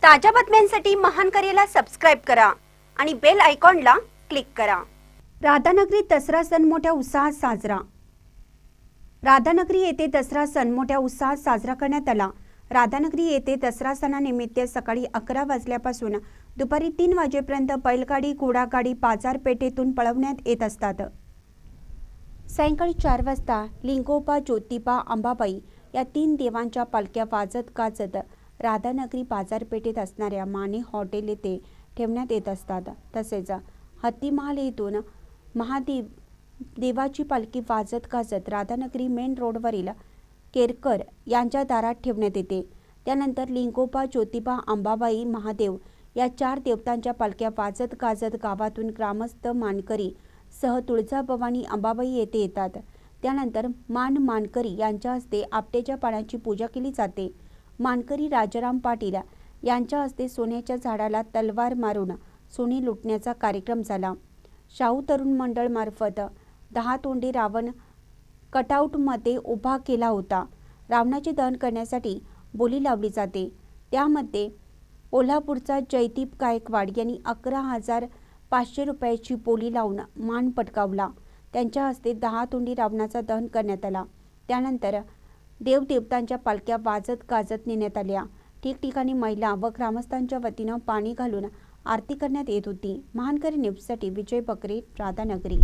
ताज्या बातम्यांसाठी महान करेला सबस्क्राइब करा आणि बेल आयकॉनला क्लिक करा। राधानगरी दसरा सण मोठ्या उत्साहात साजरा। राधानगरी येथे दसरा सण मोठ्या उत्साहात साजरा करण्यात आला। राधानगरी येथे दसरा सणानिमित्त सकाळी 11 वाजल्यापासून दुपारी 3 वाजेपर्यंत बैलगाडी, घोडागाडी बाजारपेठेतून पळवण्यात येत असतात। सायंकाळी 4 वाजता लिंगोबा, ज्योतिबा, अंबाबाई या 3 देवांच्या पालख्या वाजत गाजत राधानगरी बाजारपेठेत असणाऱ्या माने हॉटेल येथे ठेवण्यात येत असतात। तसेच हत्तीमहाल येथून देवाची पालखी वाजत गाजत राधानगरी मेन रोडवरील केरकर यांच्या दारात ठेवण्यात येते। त्यानंतर लिंगोबा, ज्योतिबा, अंबाबाई, महादेव या 4 देवतांच्या पालख्या वाजत गाजत गावातून ग्रामस्थ, मानकरी सह तुळजाभवानी, अंबाबाई येथे येतात। त्यानंतर मानकरी यांच्या हस्ते आपटेच्या पानाची पूजा केली जाते। मानकरी राजाराम पाटील यांच्या हस्ते सोन्याच्या झाडाला तलवार मारून सोने लुटण्याचा कार्यक्रम झाला। शाहू तरुण मंडळ मार्फत 10 तोंडी रावण कटआउटमध्ये उभा केला होता। रावणाचे दहन करण्यासाठी बोली लावली जाते। त्यामध्ये कोल्हापूरचा जयदीप गायकवाड यांनी 11,500 रुपयाची बोली लावून मान पटकावला। त्यांच्या हस्ते 10 तोंडी रावणाचा दहन करण्यात आला। त्यानंतर देवदेवतांच्या पालख्या वाजत गाजत नेण्यात आल्या। ठिकठिकाणी महिला व ग्रामस्थांच्या वतीनं पाणी घालून आरती करण्यात येत होती। महानकरी न्यूजसाठी विजय बकरे, राधानगरी।